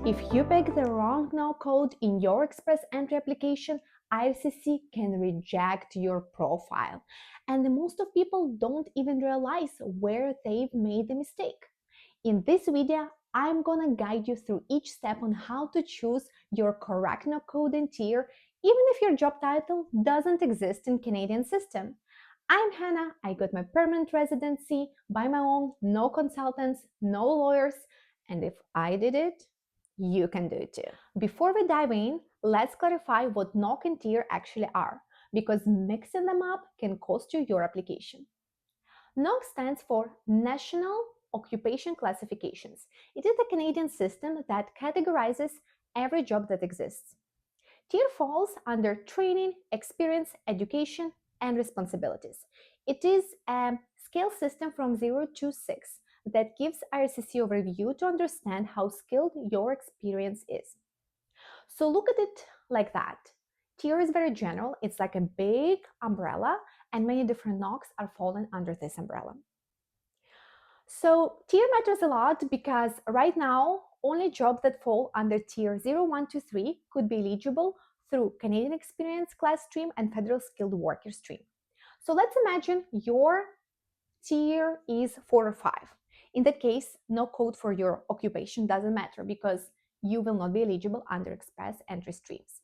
If you pick the wrong NOC code in your Express Entry application, IRCC can reject your profile. And most of people don't even realize where they've made the mistake. In this video, I'm gonna guide you through each step on how to choose your correct NOC code and tier, even if your job title doesn't exist in Canadian system. I'm Hanna. I got my permanent residency by my own, no consultants, no lawyers, and if I did it, you can do it too. Before we dive in, let's clarify what NOC and TEER actually are, because mixing them up can cost you your application. NOC stands for National Occupation Classifications. It is a Canadian system that categorizes every job that exists. TEER falls under training, experience, education, and responsibilities. It is a scale system from 0 to 6 that gives IRCC overview to understand how skilled your experience is. So look at it like that. TEER is very general. It's like a big umbrella, and many different NOCs are falling under this umbrella. So TEER matters a lot because right now, only jobs that fall under Tier 0, 1 to 3 could be eligible through Canadian Experience Class Stream and Federal Skilled Worker Stream. So let's imagine your tier is 4 or 5. In that case, no code for your occupation doesn't matter because you will not be eligible under Express Entry streams.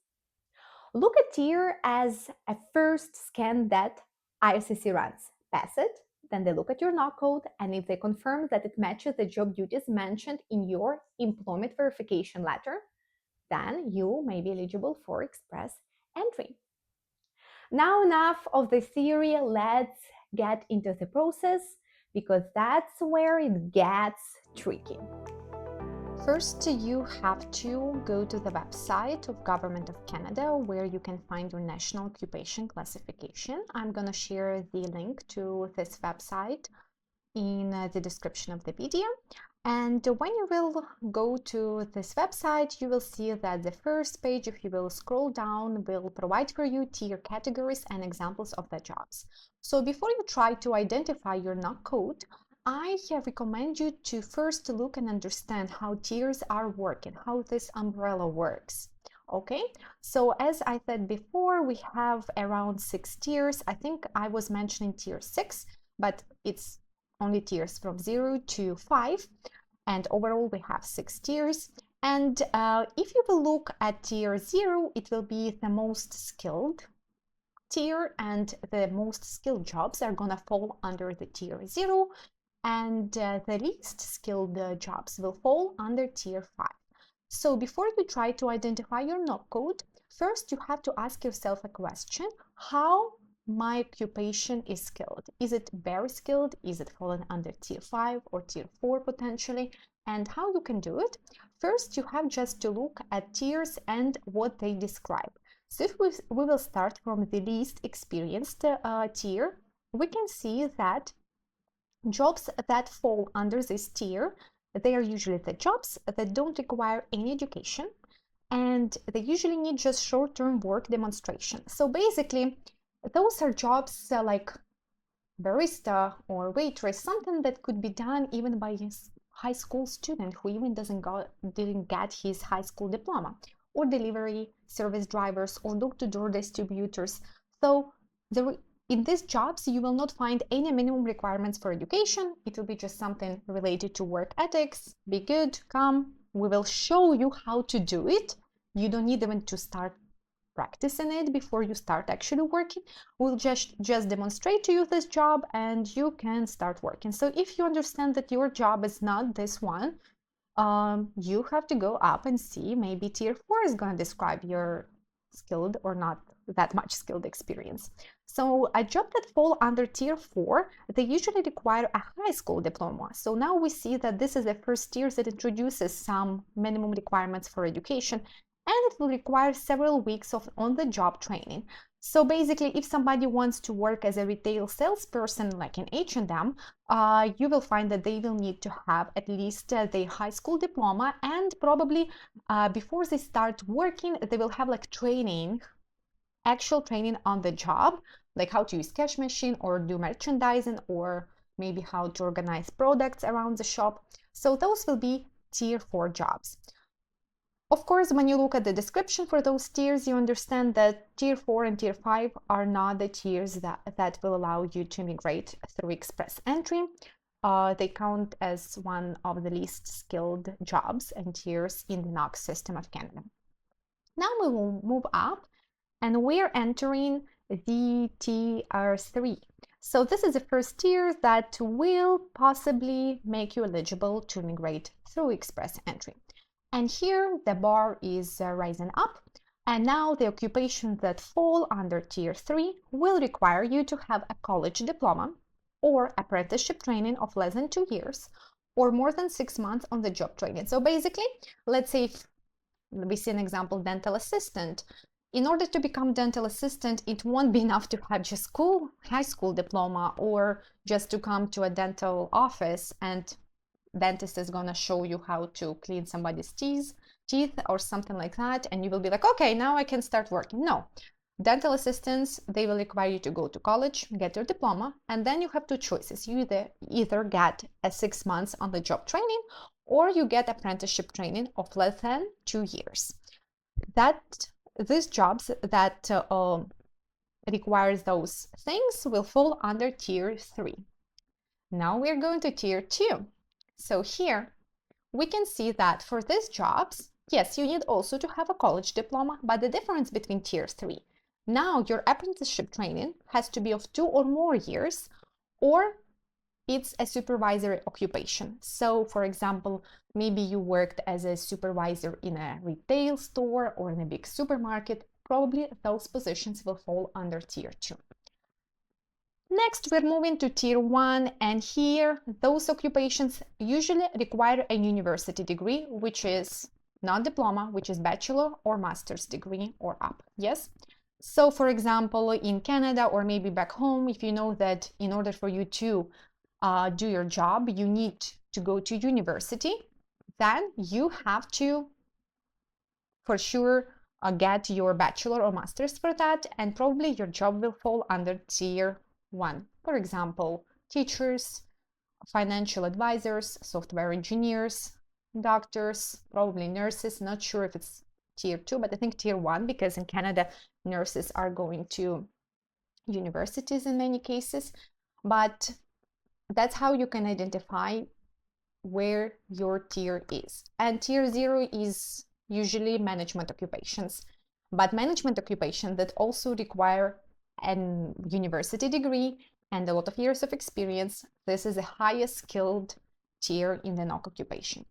Look at tier as a first scan that IRCC runs. Pass it, then they look at your NOC code, and if they confirm that it matches the job duties mentioned in your employment verification letter, then you may be eligible for Express Entry. Now enough of the theory, let's get into the process because that's where it gets tricky. First, you have to go to the website of Government of Canada where you can find your national occupation classification. I'm going to share the link to this website in the description of the video. And when you will go to this website, you will see that the first page, if you will scroll down, will provide for you tier categories and examples of the jobs. So before you try to identify your NOC code, I recommend you to first look and understand how tiers are working, how this umbrella works. Okay, so as I said before, we have around 6 tiers. I think I was mentioning tier 6, but it's only tiers from 0 to 5. And overall, we have 6 tiers. And if you will look at tier 0, it will be the most skilled tier, and the most skilled jobs are gonna fall under the tier 0. And the least skilled jobs will fall under tier 5. So before you try to identify your NOC code, first you have to ask yourself a question: how my occupation is skilled? Is it very skilled? Is it falling under tier 5 or tier 4 potentially? And how you can do it? First, you have just to look at tiers and what they describe. So if we will start from the least experienced tier, we can see that jobs that fall under this tier, they are usually the jobs that don't require any education, and they usually need just short-term work demonstration. So basically, those are jobs like barista or waitress, something that could be done even by a high school student who even didn't get his high school diploma, or delivery service drivers or door-to-door distributors. So in these jobs, you will not find any minimum requirements for education. It will be just something related to work ethics. Be good, come. We will show you how to do it. You don't need even to start practicing it before you start actually working. We'll just demonstrate to you this job and you can start working. So if you understand that your job is not this one, you have to go up and see, maybe tier 4 is going to describe your skilled or not that much skilled experience. So a job that fall under tier 4, they usually require a high school diploma. So now we see that this is the first tier that introduces some minimum requirements for education, and it will require several weeks of on-the-job training. So basically, if somebody wants to work as a retail salesperson like in H&M, you will find that they will need to have at least their high school diploma, and probably before they start working, they will have like training, actual training on the job, like how to use cash machine or do merchandising, or maybe how to organize products around the shop. So those will be tier 4 jobs. Of course, when you look at the description for those tiers, you understand that Tier 4 and Tier 5 are not the tiers that will allow you to immigrate through express entry. They count as one of the least skilled jobs and tiers in the NOC system of Canada. Now we will move up and we're entering the Tier 3. So this is the first tier that will possibly make you eligible to immigrate through express entry. And here the bar is rising up, and now the occupations that fall under Tier 3 will require you to have a college diploma or apprenticeship training of less than 2 years or more than 6 months on the job training. So basically, let's say if we see an example, dental assistant. In order to become dental assistant, it won't be enough to have just high school diploma or just to come to a dental office and dentist is gonna show you how to clean somebody's teeth or something like that, and you will be like, okay, now I can start working. No, dental assistants, they will require you to go to college, get your diploma, and then you have two choices. You either get a 6 months on the job training or you get apprenticeship training of less than 2 years. These jobs that requires those things will fall under Tier 3. Now we're going to Tier 2. So here we can see that for these jobs, yes, you need also to have a college diploma, but the difference between Tier 3, now your apprenticeship training has to be of 2 or more years, or it's a supervisory occupation. So for example, maybe you worked as a supervisor in a retail store or in a big supermarket, probably those positions will fall under Tier 2. Next, we're moving to Tier 1, and here those occupations usually require a university degree, which is not diploma, which is bachelor or master's degree or up. Yes. So for example, in Canada or maybe back home, if you know that in order for you to do your job, you need to go to university, then you have to for sure get your bachelor or master's for that, and probably your job will fall under Tier 1. For example, teachers, financial advisors, software engineers, doctors, probably nurses. Not sure if it's Tier 2, but I think Tier 1, because in Canada, nurses are going to universities in many cases. But that's how you can identify where your tier is. And Tier 0 is usually management occupations, but management occupations that also require an university degree and a lot of years of experience. This is the highest skilled tier in the NOC occupation.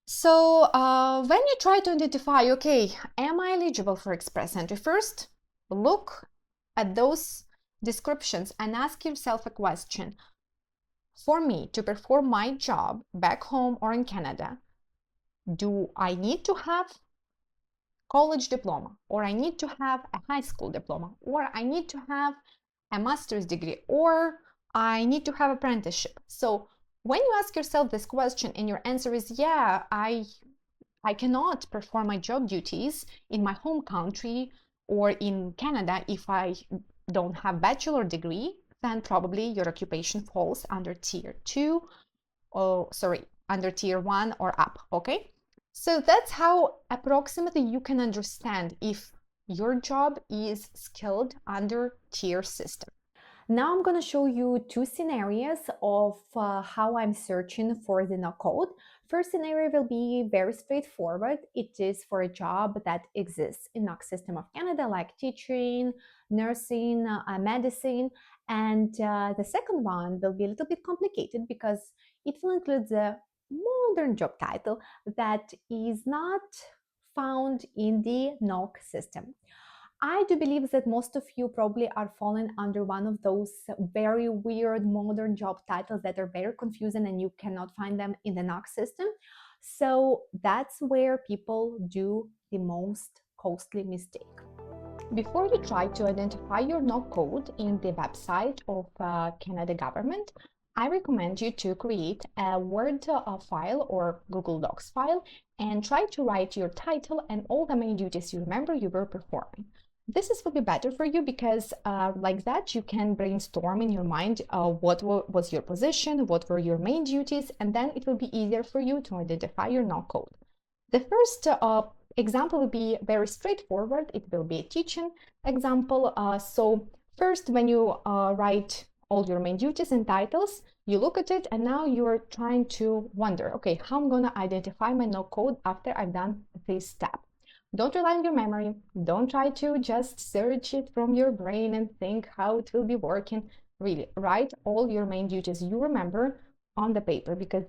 So when you try to identify, okay, am I eligible for express entry? First, look at those descriptions and ask yourself a question. For me to perform my job back home or in Canada, do I need to have college diploma, or I need to have a high school diploma, or I need to have a master's degree, or I need to have apprenticeship? So when you ask yourself this question and your answer is, yeah, I cannot perform my job duties in my home country or in Canada if I don't have bachelor degree, then probably your occupation falls under Tier 2, under Tier 1 or up, okay? So that's how approximately you can understand if your job is skilled under tier system. Now I'm going to show you two scenarios of how I'm searching for the NOC code. First scenario will be very straightforward. It is for a job that exists in NOC system of Canada, like teaching, nursing, medicine. And the second one will be a little bit complicated because it will include the modern job title that is not found in the NOC system. I do believe that most of you probably are falling under one of those very weird modern job titles that are very confusing and you cannot find them in the NOC system. So that's where people do the most costly mistake. Before you try to identify your NOC code in the website of Canada government, I recommend you to create a Word file or Google Docs file and try to write your title and all the main duties you remember you were performing. This will be better for you because like that you can brainstorm in your mind what was your position, what were your main duties, and then it will be easier for you to identify your NOC code. The first example will be very straightforward. It will be a teaching example. So first, when you write all your main duties and titles, you look at it and now you're trying to wonder, okay, how I'm gonna identify my no code after I've done this step. Don't rely on your memory. Don't try to just search it from your brain and think how it will be working. Really, write all your main duties you remember on the paper, because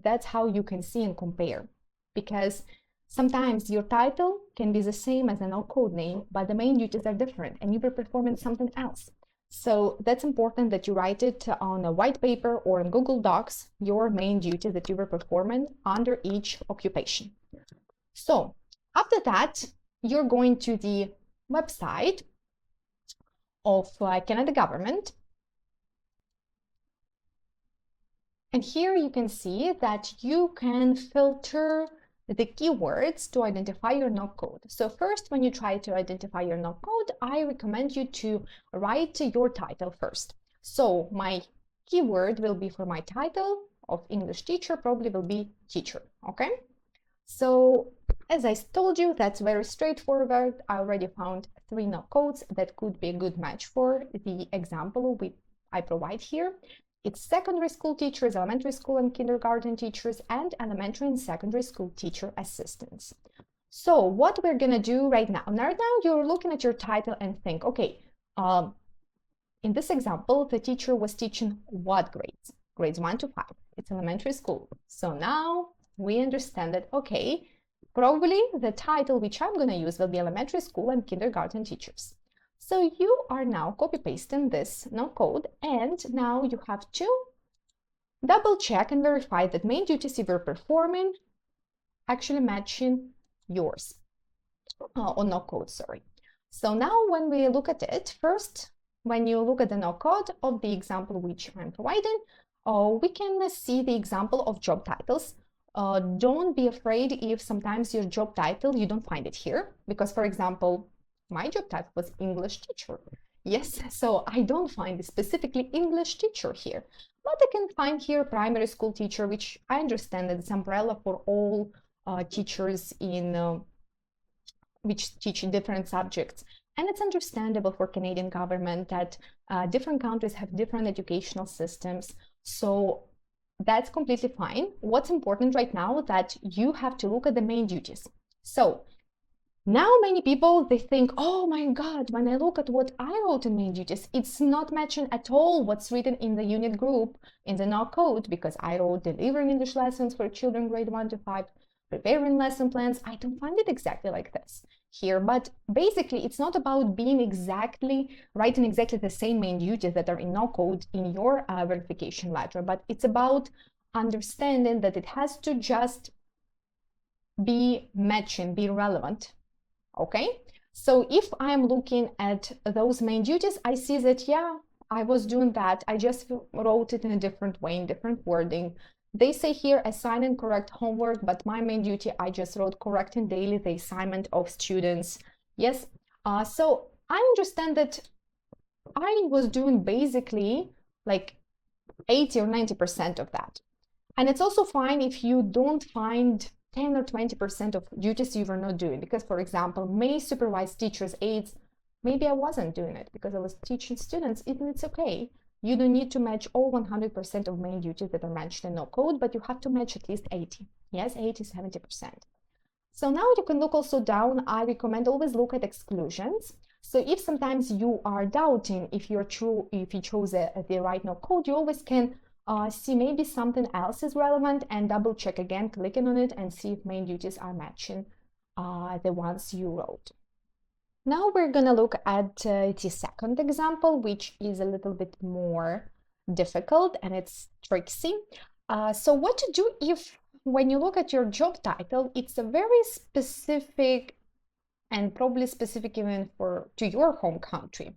that's how you can see and compare. Because sometimes your title can be the same as a no code name, but the main duties are different and you were performing something else. So that's important that you write it on a white paper or in Google Docs, your main duties that you were performing under each occupation. So after that, you're going to the website of Canada government. And here you can see that you can filter the keywords to identify your no code. So first, when you try to identify your no code, I recommend you to write your title first. So my keyword will be for my title of English teacher, probably will be teacher, okay? So as I told you, that's very straightforward. I already found 3 no codes that could be a good match for the example I provide here. It's secondary school teachers, elementary school and kindergarten teachers, and elementary and secondary school teacher assistants. So what we're gonna do right now, you're looking at your title and think, okay, in this example, the teacher was teaching what grades? Grades 1 to 5. It's elementary school. So now we understand that, okay, probably the title which I'm gonna use will be elementary school and kindergarten teachers. So you are now copy-pasting this no code, and now you have to double check and verify that main duties you were performing actually matching yours, or no code, sorry. So now when we look at it, first, when you look at the no code of the example which I'm providing, we can see the example of job titles. Don't be afraid if sometimes your job title, you don't find it here, because for example, my job title was English teacher. Yes, so I don't find specifically English teacher here, but I can find here primary school teacher, which I understand that it's umbrella for all teachers in which teach different subjects. And it's understandable for Canadian government that different countries have different educational systems. So that's completely fine. What's important right now that you have to look at the main duties. So now many people, they think, oh my God, when I look at what I wrote in main duties, it's not matching at all what's written in the unit group in the NOC code, because I wrote delivering English lessons for children grade 1 to 5, preparing lesson plans. I don't find it exactly like this here, but basically it's not about being writing exactly the same main duties that are in NOC code in your verification letter, but it's about understanding that it has to just be matching, be relevant. Okay, so if I'm looking at those main duties, I see that, yeah, I was doing that. I just wrote it in a different way, in different wording. They say here, assign and correct homework, but my main duty, I just wrote correcting daily the assignment of students. Yes, so I understand that I was doing basically like 80 or 90% of that. And it's also fine if you don't find 10 or 20% of duties you were not doing, because for example, may supervise teachers' aides, maybe I wasn't doing it because I was teaching students, it's okay. You don't need to match all 100% of main duties that are mentioned in no code, but you have to match at least 80. Yes, 80, 70%. So now you can look also down. I recommend always look at exclusions. So if sometimes you are doubting if you chose the right no code, you always can see maybe something else is relevant and double check again, clicking on it and see if main duties are matching the ones you wrote. Now we're gonna look at the second example, which is a little bit more difficult and it's tricksy. So what to do if, when you look at your job title, it's a very specific and probably specific even to your home country.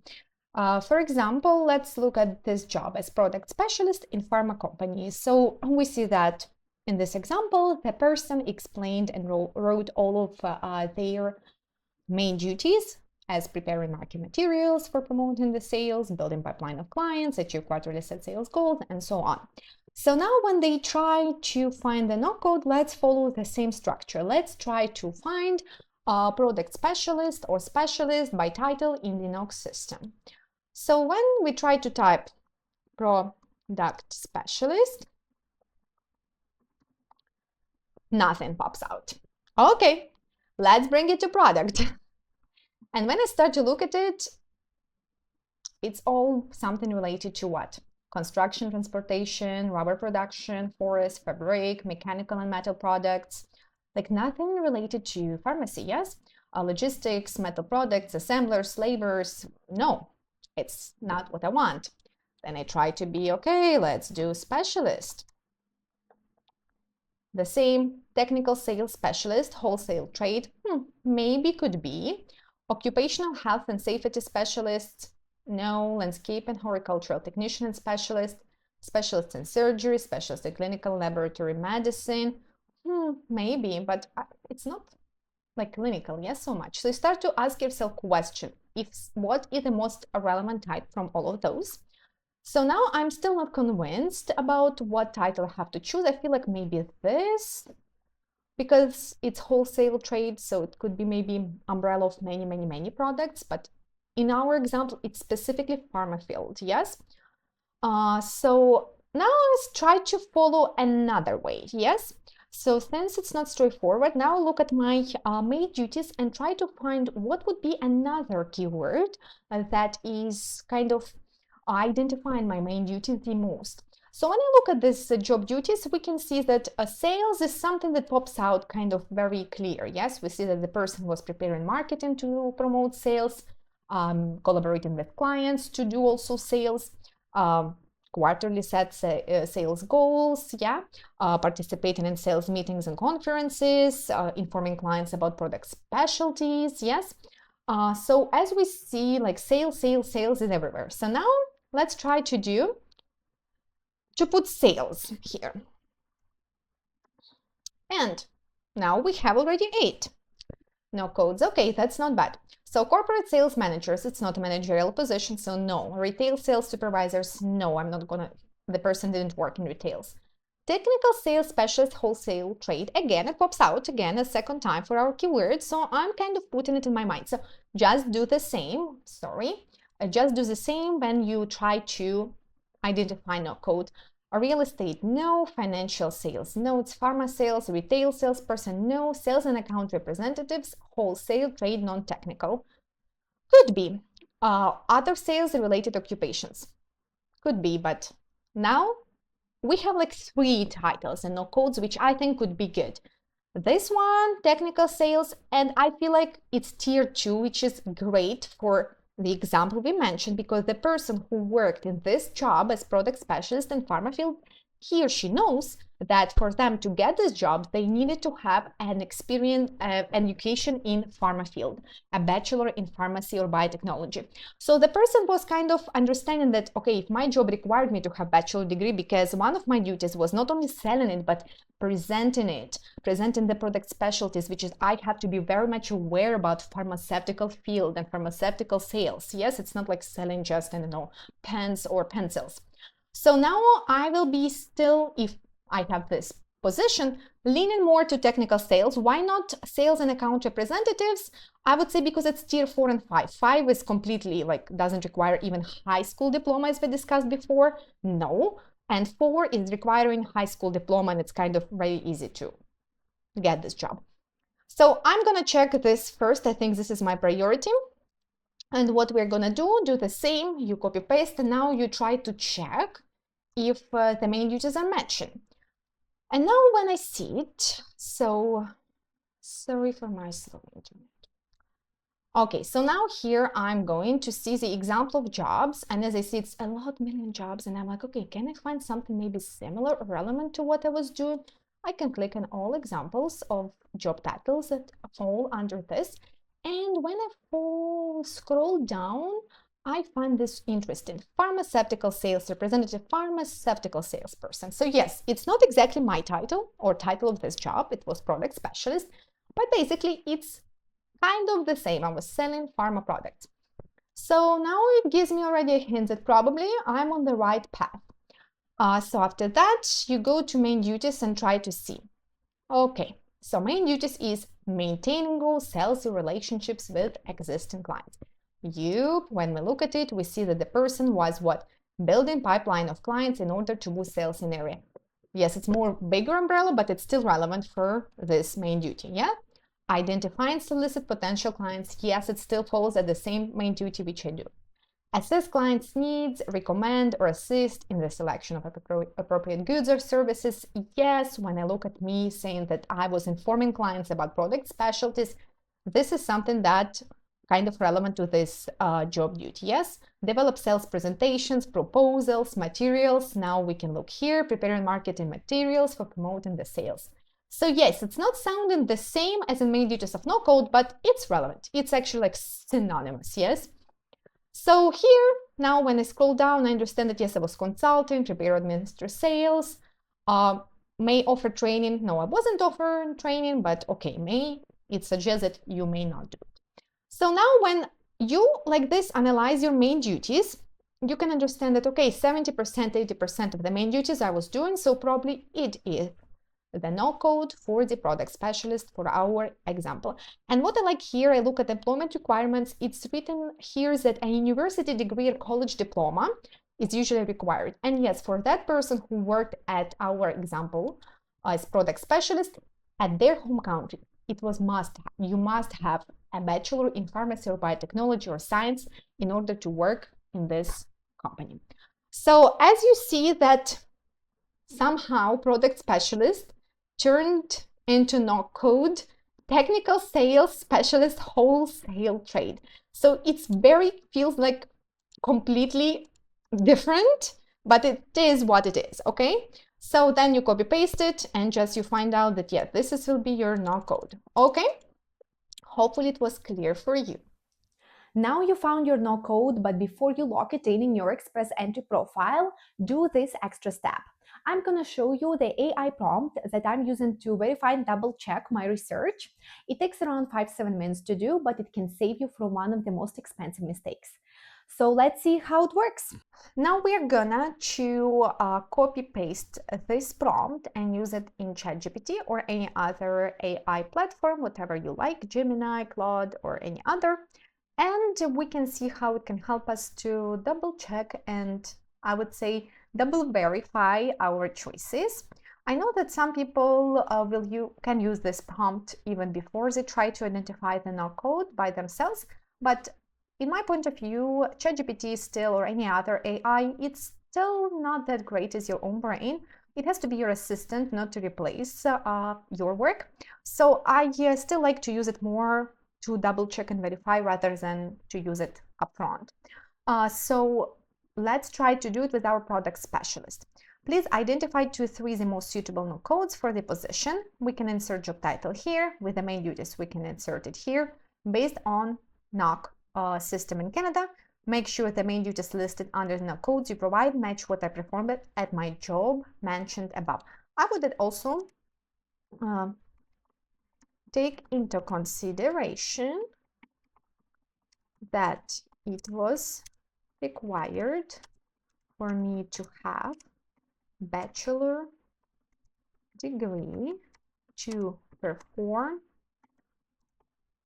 For example, let's look at this job as product specialist in pharma companies. So we see that in this example, the person explained and wrote all of their main duties as preparing marketing materials for promoting the sales, building pipeline of clients, achieve quarterly set sales goals, and so on. So now when they try to find the no code, let's follow the same structure. Let's try to find product specialist or specialist by title in the NOC system. So when we try to type product specialist, nothing pops out. Okay, let's bring it to product. And when I start to look at it, it's all something related to what? Construction, transportation, rubber production, forest, fabric, mechanical and metal products, like nothing related to pharmacy, yes? Logistics, metal products, assemblers, laborers, no, it's not what I want. Then I try to be, okay, let's do specialist. The same, technical sales specialist, wholesale trade, maybe could be. Occupational health and safety specialist, no. Landscape and horticultural technician and specialist, specialist in surgery, specialist in clinical laboratory medicine, maybe, but it's not like clinical, yes, so much. So you start to ask yourself question, what is the most relevant type from all of those? So now I'm still not convinced about what title I have to choose. I feel like maybe this, because it's wholesale trade, so it could be maybe umbrella of many products, but in our example, it's specifically pharma field, yes? So now let's try to follow another way, yes? So since it's not straightforward, now look at my main duties and try to find what would be another keyword that is kind of identifying my main duties the most. So when I look at this job duties, we can see that sales is something that pops out kind of very clear. Yes, we see that the person was preparing marketing to promote sales, collaborating with clients to do also sales, quarterly set sales goals, participating in sales meetings and conferences, informing clients about product specialties, yes. So as we see, like sales is everywhere. So now let's try to put sales here. And now we have already 8. No codes, okay, that's not bad. So corporate sales managers, it's not a managerial position, so no. Retail sales supervisors, no, I'm not gonna, the person didn't work in retails. Technical sales specialist, wholesale trade, again, it pops out again a second time for our keyword, so I'm kind of putting it in my mind. So just do the same, just do the same when you try to identify no code. Real estate, no. Financial sales, no. It's pharma sales. Retail salesperson, no. Sales and account representatives, wholesale trade, non-technical. Could be. Other sales related occupations. Could be, but now we have like 3 titles and no codes, which I think could be good. This one, technical sales, and I feel like it's tier 2, which is great for the example we mentioned, because the person who worked in this job as product specialist in pharma field, he or she knows that for them to get this job, they needed to have an experience, education in pharma field, a bachelor in pharmacy or biotechnology. So the person was kind of understanding that, okay, if my job required me to have bachelor degree, because one of my duties was not only selling it, but presenting the product specialties, which is I have to be very much aware about pharmaceutical field and pharmaceutical sales. Yes, it's not like selling just, I don't know, pens or pencils. So now I will be still, if I have this position, leaning more to technical sales. Why not sales and account representatives? I would say because it's tier 4 and 5. 5 is completely like doesn't require even high school diploma, as we discussed before. No. And 4 is requiring high school diploma, and it's kind of very easy to get this job. So I'm gonna check this first. I think this is my priority. And what we're gonna do the same, you copy paste, and now you try to check if the main duties are matching. And now when I see it, so sorry for my slow internet. Okay, so now here I'm going to see the example of jobs, and as I see, it's a lot million jobs, and I'm like, okay, can I find something maybe similar or relevant to what I was doing? I can click on all examples of job titles that fall under this, and when I scroll down, I find this interesting. Pharmaceutical sales representative, pharmaceutical salesperson. So yes, it's not exactly my title or title of this job. It was product specialist, but basically it's kind of the same. I was selling pharma products. So now it gives me already a hint that probably I'm on the right path. So after that, you go to main duties and try to see. Okay, so main duties is maintaining goals, healthy relationships with existing clients. When we look at it, we see that the person was what? Building pipeline of clients in order to boost sales in area. Yes, it's more bigger umbrella, but it's still relevant for this main duty, yeah? Identify and solicit potential clients. Yes, it still falls at the same main duty which I do. Assess clients' needs, recommend or assist in the selection of appropriate goods or services. Yes, when I look at me saying that I was informing clients about product specialties, this is something that kind of relevant to this job duty. Yes, develop sales presentations, proposals, materials. Now we can look here, preparing marketing materials for promoting the sales. So yes, it's not sounding the same as in main duties of no code, but it's relevant. It's actually like synonymous, yes? So here, now when I scroll down, I understand that yes, I was consulting, prepare, administer sales, may offer training. No, I wasn't offering training, but okay, it suggests that you may not do it. So now when you like this analyze your main duties, you can understand that, okay, 70%, 80% of the main duties I was doing, so probably it is the no code for the product specialist for our example. And what I like here, I look at employment requirements. It's written here that a university degree or college diploma is usually required. And yes, for that person who worked at our example as product specialist at their home country, it was must have. You must have a bachelor in pharmacy or biotechnology or science in order to work in this company. So as you see that somehow product specialist turned into no code technical sales specialist wholesale trade. So it's feels like completely different, but it is what it is, okay? So then you copy paste it and just you find out that yeah, this will be your no code, okay? Hopefully it was clear for you. Now you found your no code, but before you lock it in your Express Entry profile, do this extra step. I'm going to show you the AI prompt that I'm using to verify and double check my research. It takes around 5-7 minutes to do, but it can save you from one of the most expensive mistakes. So let's see how it works. Now we're gonna copy paste this prompt and use it in ChatGPT or any other AI platform, whatever you like, Gemini, Claude, or any other. And we can see how it can help us to double check and I would say double verify our choices. I know that some people can use this prompt even before they try to identify the no code by themselves, but in my point of view, ChatGPT still or any other AI, it's still not that great as your own brain. It has to be your assistant, not to replace your work. So I still like to use it more to double check and verify rather than to use it upfront. So let's try to do it with our product specialist. Please identify 2-3 the most suitable no codes for the position. We can insert job title here. With the main duties, we can insert it here based on NOC system in Canada. Make sure the main duties listed under the no codes you provide match what I performed at my job mentioned above. I would also take into consideration that it was required for me to have bachelor degree to perform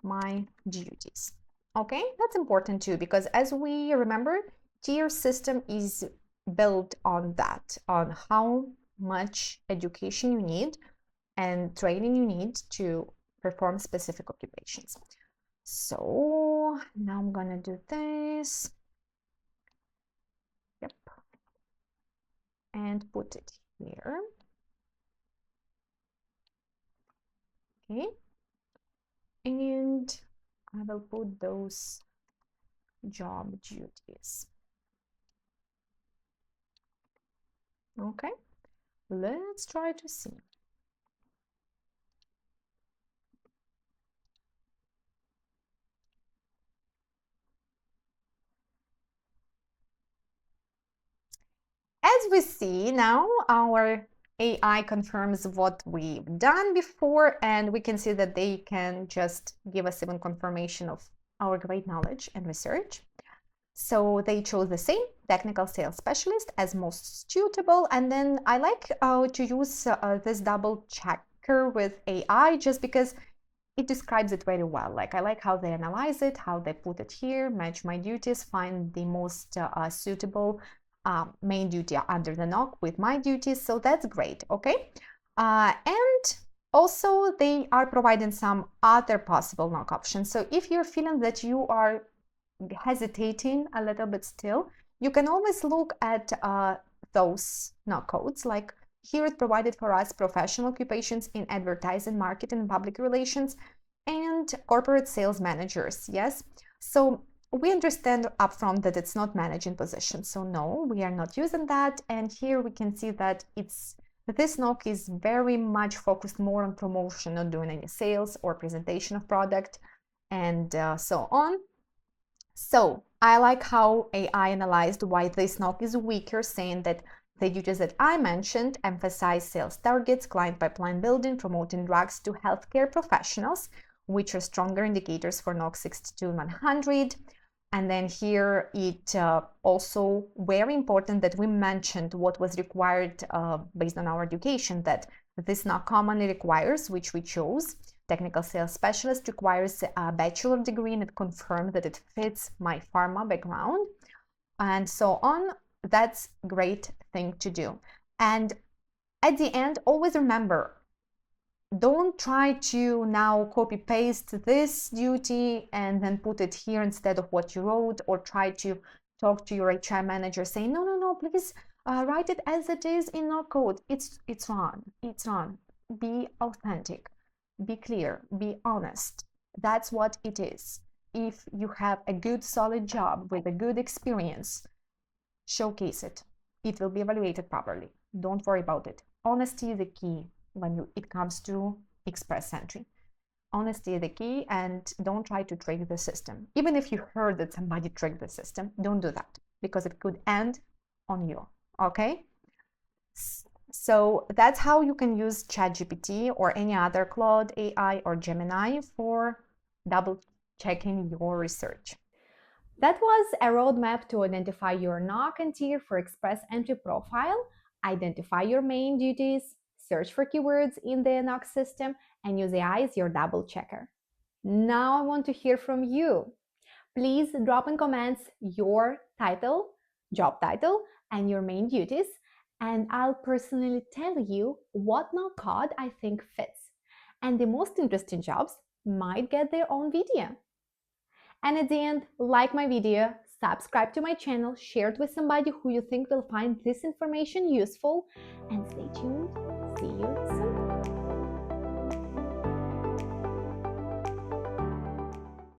my duties. Okay, that's important too, because as we remember, TEER system is built on that, on how much education you need and training you need to perform specific occupations. So now I'm gonna do this. Yep. And put it here. Okay. And I will put those job duties. Okay. Let's try to see. As we see now, our AI confirms what we've done before, and we can see that they can just give us even confirmation of our great knowledge and research. So they chose the same technical sales specialist as most suitable. And then I like to use this double checker with AI just because it describes it very well. Like, I like how they analyze it, how they put it here, match my duties, find the most suitable main duty under the NOC with my duties. So that's great, okay? And also they are providing some other possible NOC options. So if you're feeling that you are hesitating a little bit still, you can always look at those NOC codes. Like, here it provided for us professional occupations in advertising, marketing, and public relations, and corporate sales managers. Yes, so we understand upfront that it's not managing position, so no, we are not using that. And here we can see that this NOC is very much focused more on promotion, not doing any sales or presentation of product, and so on. So I like how AI analyzed why this NOC is weaker, saying that the duties that I mentioned emphasize sales targets, client pipeline building, promoting drugs to healthcare professionals, which are stronger indicators for NOC 62 and 100. And then here it also very important that we mentioned what was required based on our education, that this NOC commonly requires, which we chose. Technical sales specialist requires a bachelor degree, and it confirmed that it fits my pharma background, and so on. That's a great thing to do. And at the end, always remember, don't try to now copy paste this duty and then put it here instead of what you wrote, or try to talk to your HR manager saying, no, please write it as it is in our code. It's wrong. It's wrong. Be authentic. Be clear, be honest. That's what it is. If you have a good, solid job with a good experience, showcase it. It will be evaluated properly. Don't worry about it. Honesty is the key when it comes to express entry. Honesty is the key, and don't try to trick the system. Even if you heard that somebody tricked the system, don't do that, because it could end on you, okay? So that's how you can use ChatGPT or any other Claude AI or Gemini for double checking your research. That was a roadmap to identify your NOC and TEER for express entry profile, identify your main duties, search for keywords in the NOC system, and use AI as your double checker. Now I want to hear from you. Please drop in comments your title, job title, and your main duties, and I'll personally tell you what NOC code I think fits. And the most interesting jobs might get their own video. And at the end, like my video, subscribe to my channel, share it with somebody who you think will find this information useful, and stay tuned